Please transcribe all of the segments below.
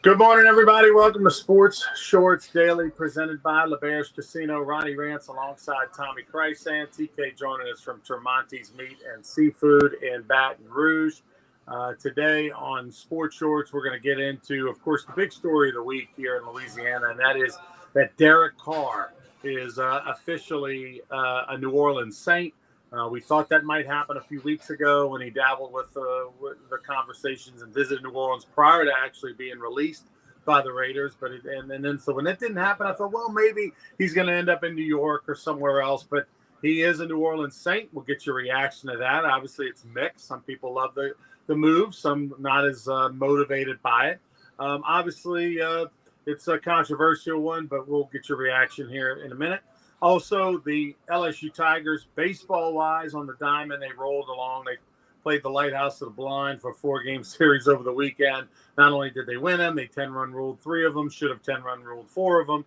Good morning, everybody. Welcome to Sports Shorts Daily, presented by LeBear's Casino. Ronnie Rance alongside Tommy Krysan. TK joining us from Tremonti's Meat and Seafood in Baton Rouge. Today on Sports Shorts, we're going to get into, of course, the big story of the week here in Louisiana, and that is that Derek Carr is officially a New Orleans Saint. We thought that might happen a few weeks ago when he dabbled with the conversations and visited New Orleans prior to actually being released by the Raiders. But so when that didn't happen, I thought, well, maybe he's going to end up in New York or somewhere else. But he is a New Orleans Saint. We'll get your reaction to that. Obviously, it's mixed. Some people love the move, some not as motivated by it. Obviously, it's a controversial one, but we'll get your reaction here in a minute. Also, the LSU Tigers, baseball-wise, on the diamond, they rolled along. They played the Lighthouse of the Blind for a 4-game series over the weekend. Not only did they win them, they 10-run ruled 3 of them, should have 10-run ruled 4 of them.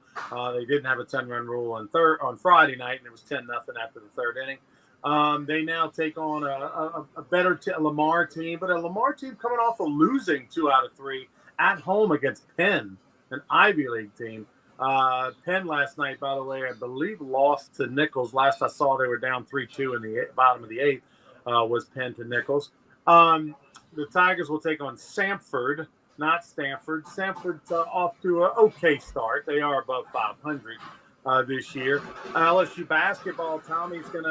They didn't have a 10-run rule on Friday night, and it was 10-0 after the third inning. They now take on a better Lamar team, but a Lamar team coming off of losing 2 out of 3 at home against Penn, an Ivy League team. Penn last night, by the way, I believe lost to Nichols. Last I saw, they were down 3-2 in the bottom of the 8th, was Penn to Nichols. The Tigers will take on Samford, not Stanford. Samford's off to an okay start. They are above 500 this year. LSU basketball, Tommy and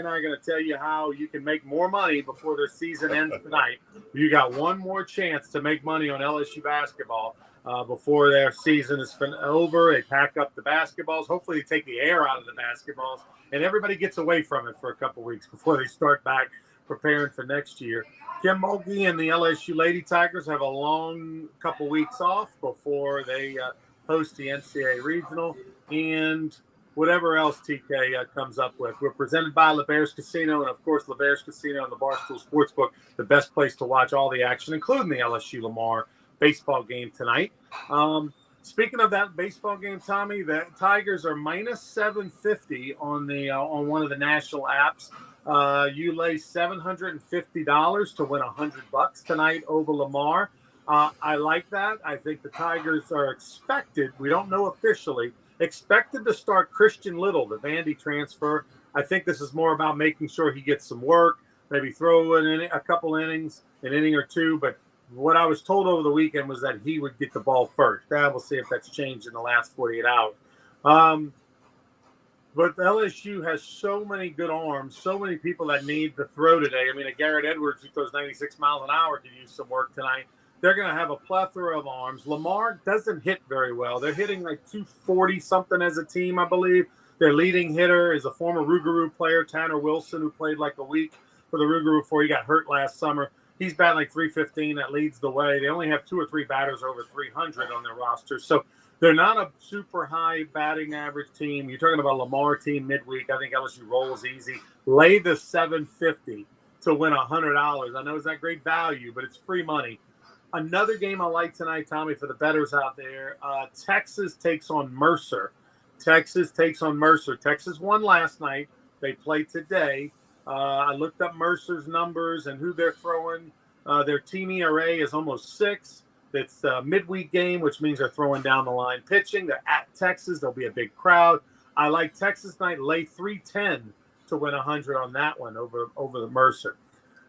I are going to tell you how you can make more money before their season ends tonight. You got one more chance to make money on LSU basketball. Before their season is over, they pack up the basketballs. Hopefully, they take the air out of the basketballs, and everybody gets away from it for a couple weeks before they start back preparing for next year. Kim Mulkey and the LSU Lady Tigers have a long couple weeks off before they host the NCAA Regional and whatever else TK comes up with. We're presented by LeBear's Casino, and, of course, LeBear's Casino and the Barstool Sportsbook, the best place to watch all the action, including the LSU Lamar baseball game tonight. Speaking of that baseball game, Tommy, the Tigers are minus 750 on one of the national apps. You lay $750 to win $100 tonight over Lamar. I like that. I think the Tigers are expected, we don't know officially, expected to start Christian Little, the Vandy transfer. I think this is more about making sure he gets some work, maybe throw in a couple innings, an inning or two, but what I was told over the weekend was that he would get the ball first. Now we'll see if that's changed in the last 48 hours. But LSU has so many good arms, so many people that need to throw today. I mean, a Garrett Edwards who throws 96 miles an hour could use some work tonight. They're going to have a plethora of arms. Lamar doesn't hit very well. They're hitting like 240-something as a team, I believe. Their leading hitter is a former Rougarou player, Tanner Wilson, who played like a week for the Rougarou before he got hurt last summer. He's batting like 315. That leads the way. They only have 2 or 3 batters over 300 on their roster. So they're not a super high batting average team. You're talking about a Lamar team midweek. I think LSU rolls easy. Lay the 750 to win $100. I know it's not great value, but it's free money. Another game I like tonight, Tommy, for the bettors out there, Texas takes on Mercer. Texas won last night. They play today. I looked up Mercer's numbers and who they're throwing. Their team ERA is almost 6. It's a midweek game, which means they're throwing down the line pitching. They're at Texas. There'll be a big crowd. I like Texas tonight. Lay 310 to win 100 on that one over the Mercer.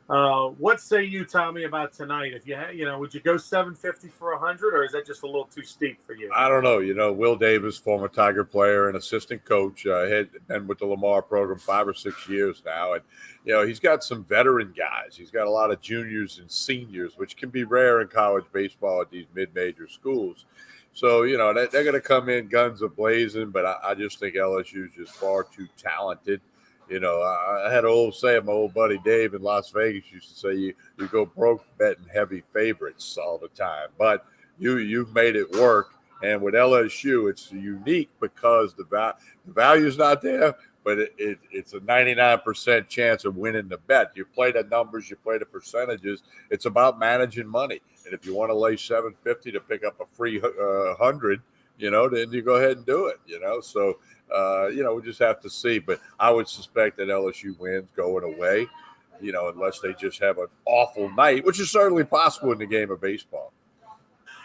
What say you, Tommy, about tonight? If would you go 750 for 100, or is that just a little too steep for you? I don't know. Will Davis, former Tiger player and assistant coach, had been with the Lamar program 5 or 6 years now, and he's got some veteran guys. He's got a lot of juniors and seniors, which can be rare in college baseball at these mid-major schools. So they're going to come in guns a-blazing, but I just think LSU is just far too talented. I had an old saying, my old buddy Dave in Las Vegas used to say, you go broke betting heavy favorites all the time. But you've made it work. And with LSU, it's unique because the value's not there, but it's a 99% chance of winning the bet. You play the numbers, you play the percentages. It's about managing money. And if you want to lay 750 to pick up a free 100, then you go ahead and do it, So, we just have to see. But I would suspect that LSU wins going away, unless they just have an awful night, which is certainly possible in the game of baseball.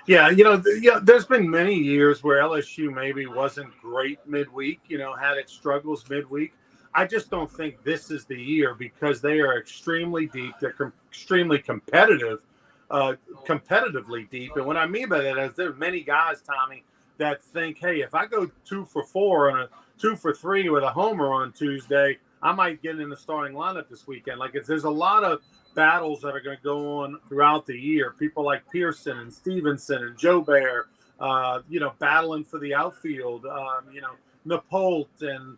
Yeah, there's been many years where LSU maybe wasn't great midweek, had its struggles midweek. I just don't think this is the year because they are extremely deep. They're extremely competitive, uh, competitively deep. And what I mean by that is there are many guys, Tommy, that think, hey, if I go 2 for 4 and a 2 for 3 with a homer on Tuesday, I might get in the starting lineup this weekend. There's a lot of battles that are going to go on throughout the year. People like Pearson and Stevenson and Joe Bear, battling for the outfield. Napolt and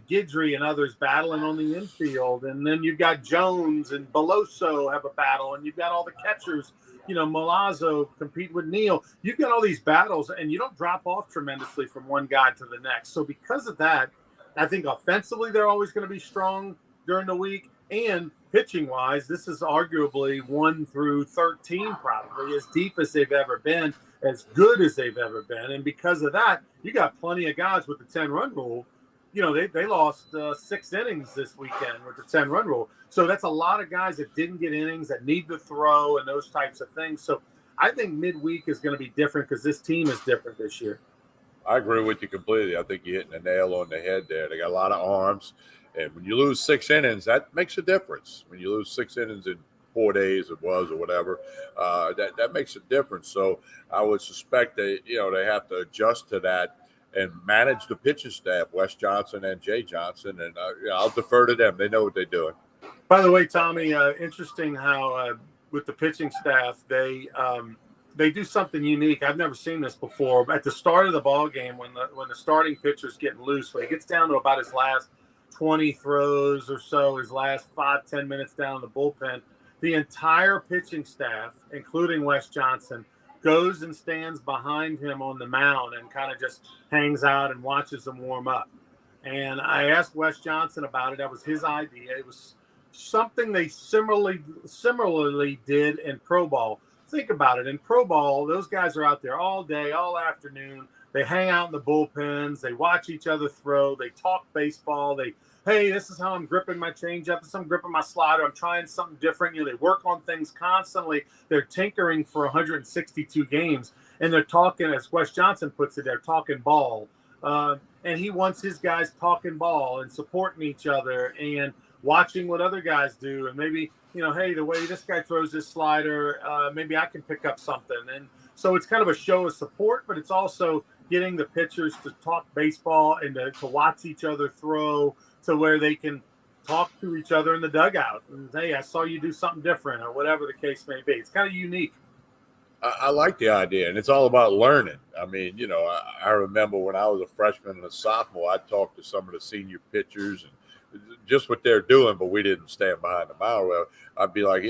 Guidry and others battling on the infield. And then you've got Jones and Beloso have a battle. And you've got all the catchers, Milazzo compete with Neal. You've got all these battles, and you don't drop off tremendously from one guy to the next. So because of that, I think offensively they're always going to be strong during the week. And pitching wise, this is arguably 1 through 13, probably as deep as they've ever been, as good as they've ever been. And because of that, you got plenty of guys with the 10-run rule. They lost 6 innings this weekend with the 10-run rule. So that's a lot of guys that didn't get innings, that need to throw and those types of things. So I think midweek is going to be different because this team is different this year. I agree with you completely. I think you're hitting the nail on the head there. They got a lot of arms. And when you lose 6 innings, that makes a difference. When you lose 6 innings in 4 days, it was, or whatever, that makes a difference. So I would suspect they have to adjust to that and manage the pitching staff, Wes Johnson and Jay Johnson. And I'll defer to them. They know what they're doing. By the way, Tommy, interesting how with the pitching staff, they do something unique. I've never seen this before. At the start of the ball game, when the starting pitcher's getting loose, when he gets down to about his last 20 throws or so, his last 5-10 minutes down in the bullpen, the entire pitching staff, including Wes Johnson, goes and stands behind him on the mound and kind of just hangs out and watches them warm up. And I asked Wes Johnson about it. That was his idea. It was something they similarly did in pro ball. Think about it. In pro ball, those guys are out there all day, all afternoon. They hang out in the bullpens. They watch each other throw. They talk baseball. Hey, this is how I'm gripping my changeup. This is how I'm gripping my slider. I'm trying something different. They work on things constantly. They're tinkering for 162 games, and they're talking, as Wes Johnson puts it, they're talking ball. And he wants his guys talking ball and supporting each other and watching what other guys do. And maybe, hey, the way this guy throws his slider, maybe I can pick up something. And so it's kind of a show of support, but it's also getting the pitchers to talk baseball and to watch each other throw to where they can talk to each other in the dugout. And, hey, I saw you do something different or whatever the case may be. It's kind of unique. I like the idea, and it's all about learning. I mean, I remember when I was a freshman and a sophomore, I talked to some of the senior pitchers and just what they're doing, but we didn't stand behind the mound. Well, I'd be like,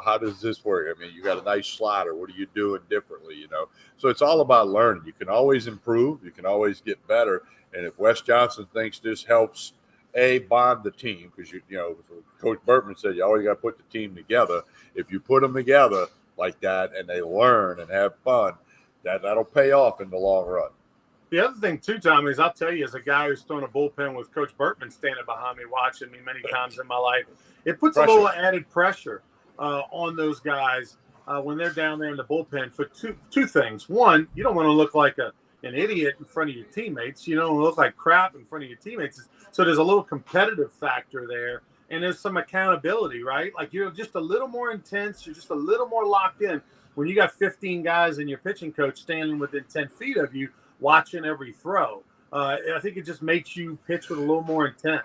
how does this work? I mean, you got a nice slider. What are you doing differently? So it's all about learning. You can always improve. You can always get better. And if Wes Johnson thinks this helps, bond the team, because Coach Bertman said you always got to put the team together. If you put them together like that and they learn and have fun, that'll pay off in the long run. The other thing too, Tommy, is I'll tell you, as a guy who's thrown a bullpen with Coach Bertman standing behind me, watching me many times in my life, it puts a little added pressure on those guys when they're down there in the bullpen for two things. One, you don't want to look like an idiot in front of your teammates. You don't look like crap in front of your teammates. So there's a little competitive factor there. And there's some accountability, right? Like you're just a little more intense. You're just a little more locked in when you got 15 guys and your pitching coach standing within 10 feet of you watching every throw. I think it just makes you pitch with a little more intent.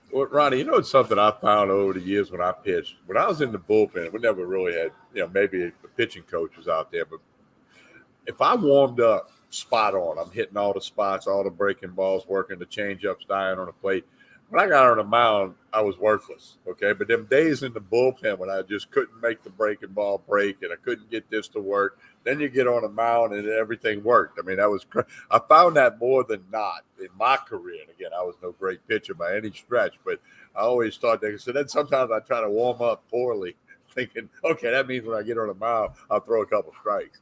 Well, Ronnie, it's something I found over the years when I pitched. When I was in the bullpen, we never really had, maybe the pitching coach was out there. But if I warmed up spot on, I'm hitting all the spots, all the breaking balls, working the changeups, dying on the plate. When I got on the mound, I was worthless, okay? But them days in the bullpen when I just couldn't make the breaking ball break and I couldn't get this to work, then you get on the mound and everything worked. I mean, I found that more than not in my career. And again, I was no great pitcher by any stretch, but I always thought that. So then sometimes I try to warm up poorly, thinking, okay, that means when I get on the mound, I'll throw a couple strikes.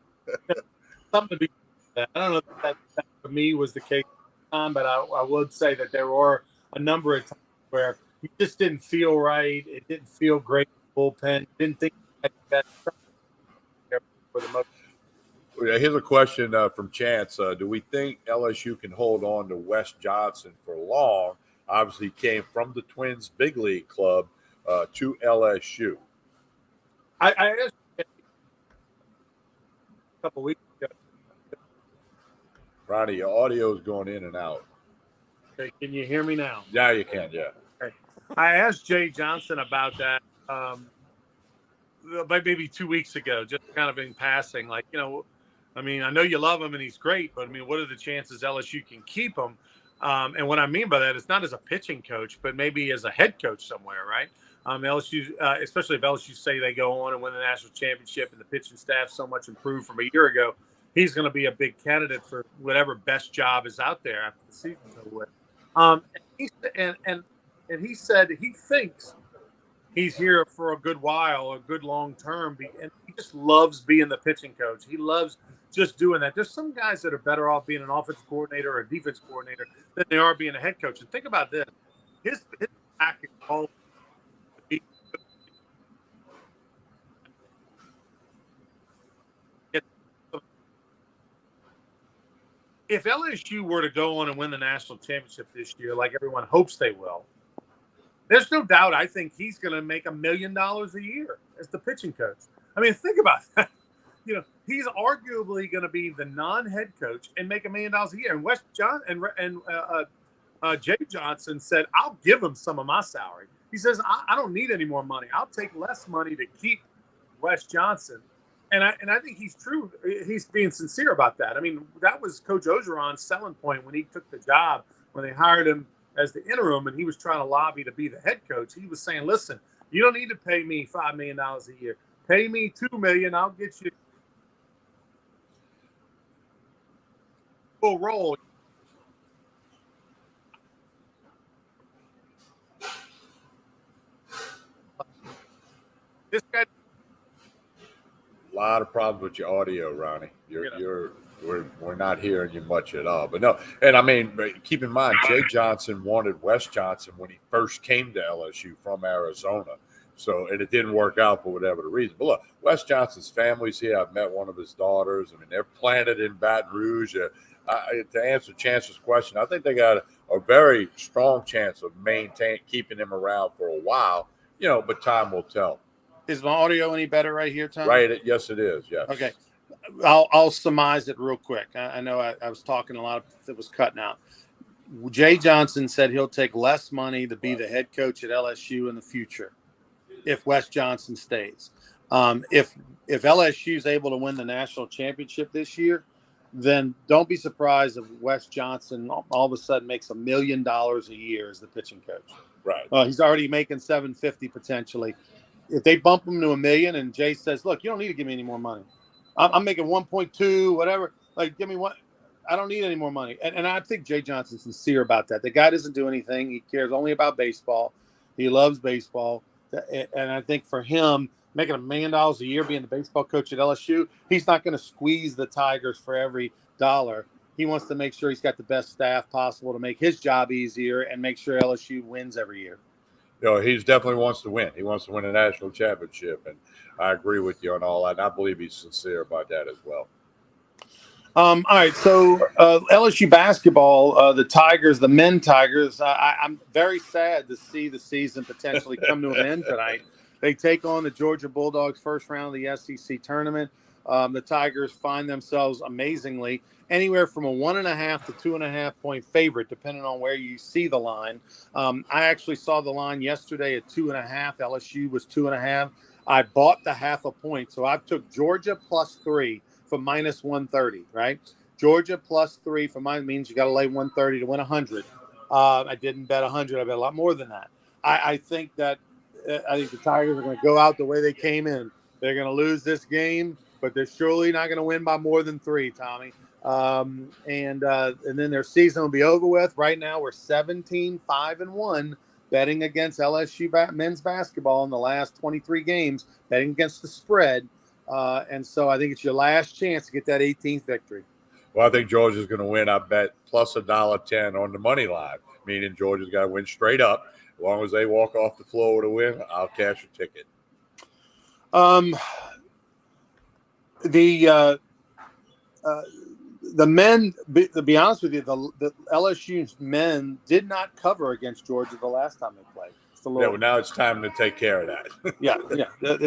Something to be. I don't know if that for me was the case, but I would say that there were a number of times where you just didn't feel right. It didn't feel great in the bullpen. Didn't think that for the most. Here's a question from Chance. Do we think LSU can hold on to Wes Johnson for long? Obviously, he came from the Twins big league club to LSU. I asked a couple weeks ago. Ronnie, your audio is going in and out. Okay, can you hear me now? Yeah, you can. Yeah. Okay. I asked Jay Johnson about that maybe 2 weeks ago, just kind of in passing. Like, I mean, I know you love him and he's great, but I mean, what are the chances LSU can keep him? And what I mean by that is not as a pitching coach, but maybe as a head coach somewhere, right? LSU, especially if LSU say they go on and win the national championship and the pitching staff so much improved from a year ago, he's going to be a big candidate for whatever best job is out there after the season's over with. And he said he thinks he's here for a good while, a good long term, and he just loves being the pitching coach. He loves just doing that. There's some guys that are better off being an offensive coordinator or a defense coordinator than they are being a head coach. And think about this: his package all. If LSU were to go on and win the national championship this year, like everyone hopes they will, there's no doubt I think he's going to make $1 million a year as the pitching coach. I mean, think about that. He's arguably going to be the non-head coach and make $1 million a year. And Wes John and Jay Johnson said, "I'll give him some of my salary." He says, "I don't need any more money. I'll take less money to keep Wes Johnson." And I think he's true. He's being sincere about that. I mean, that was Coach Orgeron's selling point when he took the job, when they hired him as the interim, and he was trying to lobby to be the head coach. He was saying, "Listen, you don't need to pay me $5 million a year. Pay me $2 million. I'll get you full role." This guy. A lot of problems with your audio, Ronnie. We're not hearing you much at all. But no, and I mean, keep in mind, Jay Johnson wanted Wes Johnson when he first came to LSU from Arizona. So, and it didn't work out for whatever the reason. But look, Wes Johnson's family's here. I've met one of his daughters. I mean, they're planted in Baton Rouge. To answer Chance's question, I think they got a very strong chance of keeping him around for a while. But time will tell. Is my audio any better right here, Tom? Right. Yes, it is. Yes. Okay. I'll surmise it real quick. I know I was talking a lot. It was cutting out. Jay Johnson said he'll take less money to be the head coach at LSU in the future if Wes Johnson stays. If LSU is able to win the national championship this year, then don't be surprised if Wes Johnson all of a sudden makes $1 million a year as the pitching coach. Right. He's already making $750 potentially. If they bump him to $1 million and Jay says, "Look, you don't need to give me any more money. I'm making 1.2, whatever. Like, give me one. I don't need any more money." And I think Jay Johnson's sincere about that. The guy doesn't do anything. He cares only about baseball. He loves baseball. And I think for him, making $1 million a year, being the baseball coach at LSU, he's not going to squeeze the Tigers for every dollar. He wants to make sure he's got the best staff possible to make his job easier and make sure LSU wins every year. He definitely wants to win. He wants to win a national championship, and I agree with you on all that. And I believe he's sincere about that as well. All right, so LSU basketball, the Tigers, the men Tigers, I'm very sad to see the season potentially come to an end tonight. They take on the Georgia Bulldogs first round of the SEC tournament. The Tigers find themselves amazingly anywhere from a 1.5 to 2.5 point favorite, depending on where you see the line. I actually saw the line yesterday at 2.5. LSU was 2.5. I bought the 0.5 point. So I took Georgia +3 for -130, right? Georgia +3 for mine means you got to lay 130 to win 100. I didn't bet 100. I bet a lot more than that. I think the Tigers are going to go out the way they came in. They're going to lose this game, but they're surely not going to win by more than 3, Tommy. And then their season will be over with. Right now, we're 17-5-1 betting against LSU men's basketball in the last 23 games, betting against the spread. And so I think it's your last chance to get that 18th victory. Well, I think Georgia's going to win. I bet plus $1.10 on the money line, meaning Georgia's got to win straight up. As long as they walk off the floor to win, I'll cash a ticket. the men, to be honest with you, the LSU men did not cover against Georgia the last time they played. Well, now it's time to take care of that. Yeah.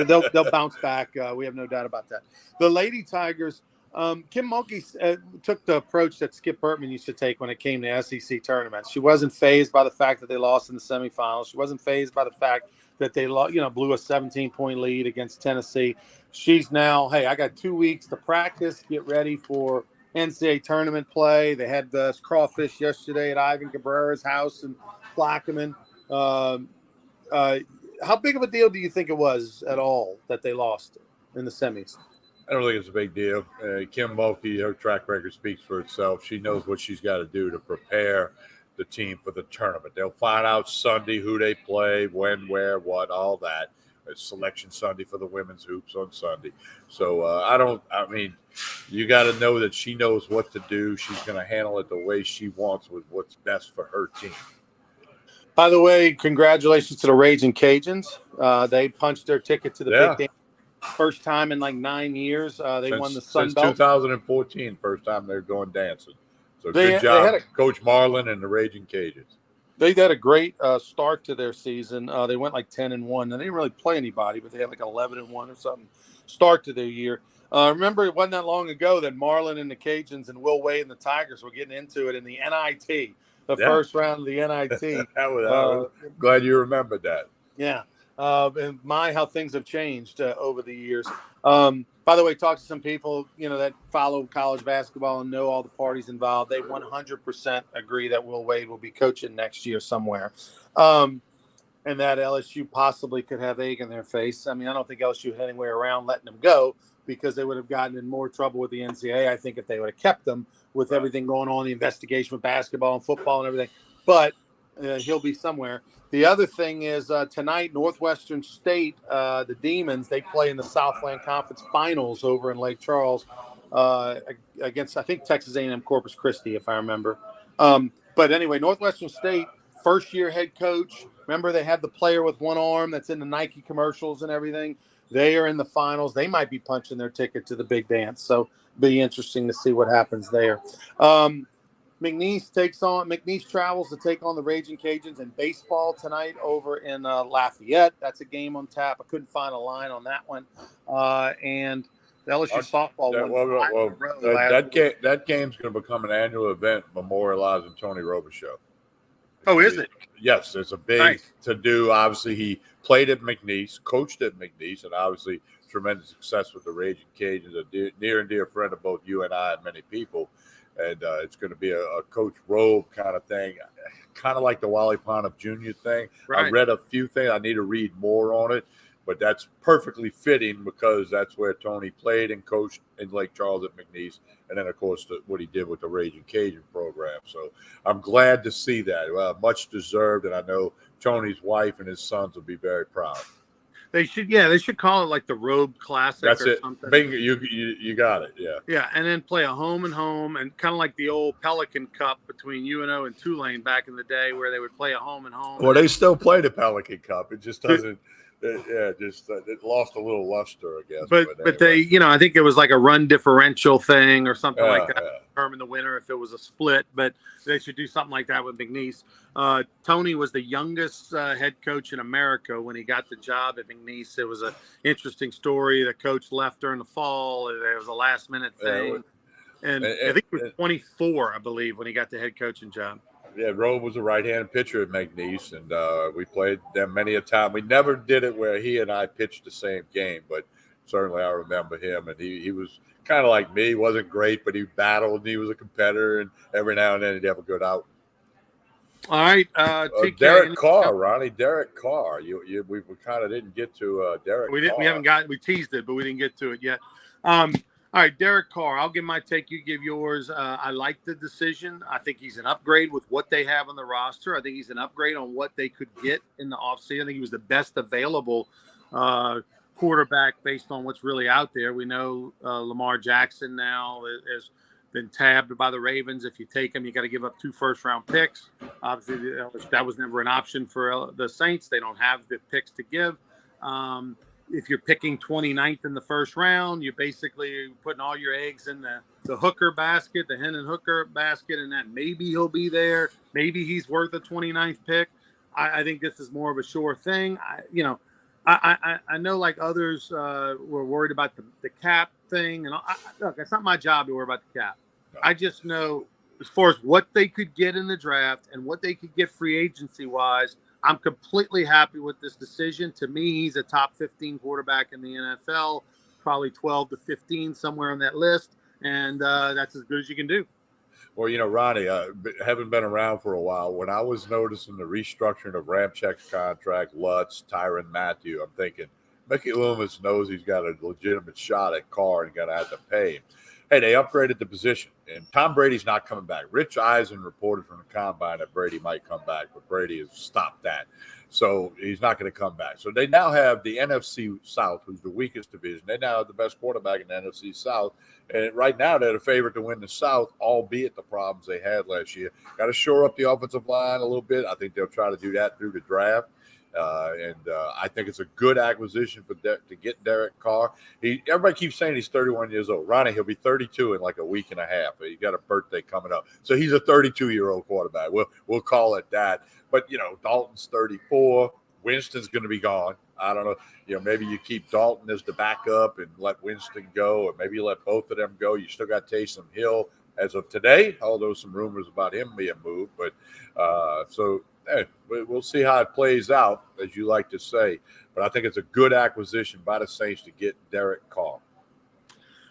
They'll bounce back. We have no doubt about that. The Lady Tigers, Kim Mulkey took the approach that Skip Bertman used to take when it came to SEC tournaments. She wasn't fazed by the fact that they lost in the semifinals. She wasn't fazed by the fact that they blew a 17-point lead against Tennessee. She's now, hey, I got 2 weeks to practice, get ready for NCAA tournament play. They had the crawfish yesterday at Ivan Cabrera's house in Plaquemine. How big of a deal do you think it was at all that they lost in the semis? I don't think it's a big deal. Kim Mulkey, her track record speaks for itself. She knows what she's got to do to prepare the team for the tournament. They'll find out Sunday who they play, when, where, what, all that. It's Selection Sunday for the women's hoops on Sunday. So you got to know that she knows what to do. She's going to handle it the way she wants with what's best for her team. By the way, congratulations to the Raging Cajuns. They punched their ticket to the Big Dance. First time in like 9 years. They won the Sun Belt. Since 2014, first time they're going dancing. So good job, Coach Marlin and the Raging Cajuns. They had a great start to their season. They went like 10-1. They didn't really play anybody, but they had like 11-1 or something start to their year. Remember, it wasn't that long ago that Marlin and the Cajuns and Will Wade and the Tigers were getting into it in the NIT, first round of the NIT. I'm glad you remembered that. Yeah. And how things have changed over the years. By the way, talk to some people, that follow college basketball and know all the parties involved. They 100% agree that Will Wade will be coaching next year somewhere. And that LSU possibly could have egg in their face. I mean, I don't think LSU had anywhere around letting them go because they would have gotten in more trouble with the NCAA, I think, if they would have kept them with everything going on, the investigation with basketball and football and everything. But he'll be somewhere. The other thing is tonight, Northwestern State, the Demons, they play in the Southland Conference Finals over in Lake Charles against, I think, Texas A&M Corpus Christi, if I remember. But anyway, Northwestern State, first-year head coach. Remember, they had the player with one arm that's in the Nike commercials and everything. They are in the finals. They might be punching their ticket to the big dance. So it'll be interesting to see what happens there. McNeese travels to take on the Raging Cajuns in baseball tonight over in Lafayette. That's a game on tap. I couldn't find a line on that one. And the LSU softball that game's going to become an annual event memorializing Tony Robichaux. Oh, is it? Yes, it's a big to-do. Obviously, he played at McNeese, coached at McNeese, and obviously tremendous success with the Raging Cajuns, a near and dear friend of both you and I and many people. And it's going to be a Coach Robe kind of thing, kind of like the Wally Pontiff Jr. thing. Right. I read a few things. I need to read more on it, but that's perfectly fitting because that's where Tony played and coached in Lake Charles at McNeese, and then, of course, what he did with the Raging Cajun program. So I'm glad to see that. Much deserved, and I know Tony's wife and his sons will be very proud. They should call it like the Robe Classic. That's or it. Something. Bingo, you got it. Yeah. Yeah, and then play a home and home, and kind of like the old Pelican Cup between UNO and Tulane back in the day, where they would play a home and home. Well, they still play the Pelican Cup. It just doesn't. It lost a little luster, I guess. But anyway. They, I think it was like a run differential thing or something like that. Determine the winner if it was a split, but they should do something like that with McNeese. Tony was the youngest head coach in America when he got the job at McNeese. It was an interesting story. The coach left during the fall. It was a last-minute thing. And I think he was 24, I believe, when he got the head coaching job. Yeah, Robe was a right-handed pitcher at McNeese, and we played them many a time. We never did it where he and I pitched the same game, but certainly I remember him, and he was kind of like me. He wasn't great, but he battled, and he was a competitor, and every now and then he'd have a good out. All right, Derek Carr, Ronnie. Derek Carr. We kind of didn't get to Derek. We teased it, but we didn't get to it yet. All right, Derek Carr, I'll give my take. You give yours. I like the decision. I think he's an upgrade with what they have on the roster. I think he's an upgrade on what they could get in the offseason. I think he was the best available quarterback based on what's really out there. We know Lamar Jackson now has been tabbed by the Ravens. If you take him, you got to give up 2 first-round picks. Obviously, that was never an option for the Saints. They don't have the picks to give. if you're picking 29th in the first round, you're basically putting all your eggs in the hooker basket, the Hendon Hooker basket, and that maybe he'll be there. Maybe he's worth a 29th pick. I think this is more of a sure thing. I know like others were worried about the cap thing. And look, it's not my job to worry about the cap. I just know as far as what they could get in the draft and what they could get free agency wise, I'm completely happy with this decision. To me, he's a top 15 quarterback in the NFL, probably 12 to 15, somewhere on that list. And that's as good as you can do. Well, Ronnie, having been around for a while, when I was noticing the restructuring of Ramczak's contract, Lutz, Tyrann Mathieu, I'm thinking Mickey Loomis knows he's got a legitimate shot at Carr and going to have to pay him. Hey, they upgraded the position, and Tom Brady's not coming back. Rich Eisen reported from the combine that Brady might come back, but Brady has stopped that. So he's not going to come back. So they now have the NFC South, who's the weakest division. They now have the best quarterback in the NFC South. And right now they're the favorite to win the South, albeit the problems they had last year. Got to shore up the offensive line a little bit. I think they'll try to do that through the draft. I think it's a good acquisition to get Derek Carr. Everybody keeps saying he's 31 years old. Ronnie, he'll be 32 in like a week and a half. He got a birthday coming up. So he's a 32-year-old quarterback. We'll call it that. But, Dalton's 34. Winston's going to be gone. I don't know. Maybe you keep Dalton as the backup and let Winston go, or maybe you let both of them go. You still got Taysom Hill as of today, although some rumors about him being moved. But hey, we'll see how it plays out, as you like to say. But I think it's a good acquisition by the Saints to get Derek Carr.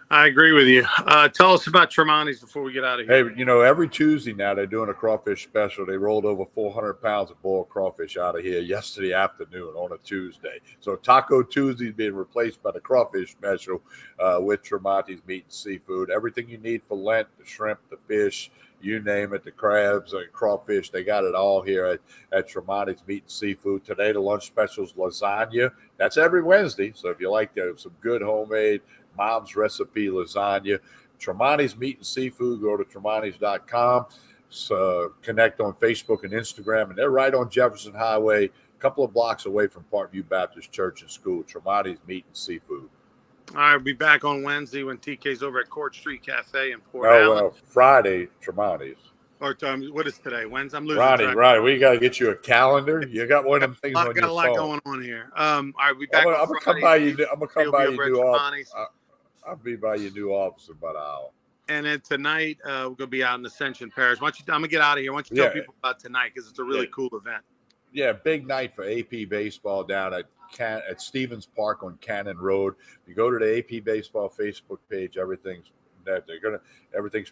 I agree with you. Tell us about Tremonti's before we get out of here. Hey, every Tuesday now they're doing a crawfish special. They rolled over 400 pounds of boiled crawfish out of here yesterday afternoon on a Tuesday. So Taco Tuesday is being replaced by the crawfish special with Tremonti's Meat and Seafood. Everything you need for Lent, the shrimp, the fish, you name it, the crabs and crawfish, they got it all here at Tremonti's Meat and Seafood. Today, the lunch special is lasagna. That's every Wednesday. So if you like some good homemade mom's recipe lasagna, Tremonti's Meat and Seafood, go to tremontis.com. So connect on Facebook and Instagram. And they're right on Jefferson Highway, a couple of blocks away from Parkview Baptist Church and School. Tremonti's Meat and Seafood. All right, we'll be back on Wednesday when TK's over at Court Street Cafe in Port Allen. Well, Friday, Tremonti's. Or what is today? Wednesday? I'm losing track. Ronnie, we got to get you a calendar. You got one of them things on your phone. I've got a lot going on here. All right, we'll be back I'm going to come by you. I'm going to come by your new office. I'll be by your new office in about an hour. And then tonight, we're going to be out in Ascension Parish. I'm going to get out of here. Why don't you tell people about tonight, because it's a really cool event. Yeah, big night for AP Baseball down at Stevens Park on Cannon Road. You go to the AP Baseball Facebook page, everything's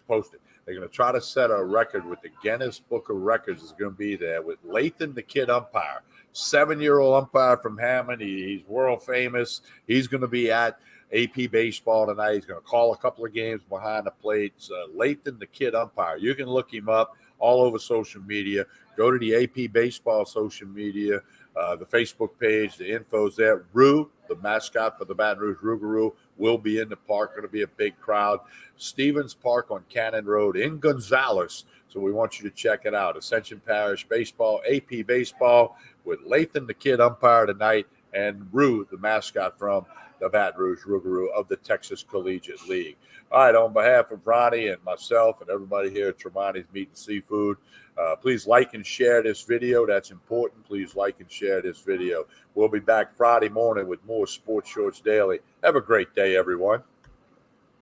posted. They're going to try to set a record with the Guinness Book of Records is going to be there with Lathan, the kid umpire, 7-year-old umpire from Hammond. He's world famous. He's going to be at AP Baseball tonight. He's going to call a couple of games behind the plate. Lathan, the kid umpire. You can look him up all over social media. Go to the AP Baseball social media, the Facebook page, the info's there. Rue, the mascot for the Baton Rouge Rougarou, will be in the park. Going to be a big crowd. Stevens Park on Cannon Road in Gonzales. So we want you to check it out. Ascension Parish Baseball, AP Baseball with Lathan, the kid umpire tonight, and Rue, the mascot from the Baton Rouge Rougarou of the Texas Collegiate League. All right, on behalf of Ronnie and myself and everybody here at Tremonti's Meat and Seafood, please like and share this video. That's important. Please like and share this video. We'll be back Friday morning with more Sports Shorts Daily. Have a great day, everyone.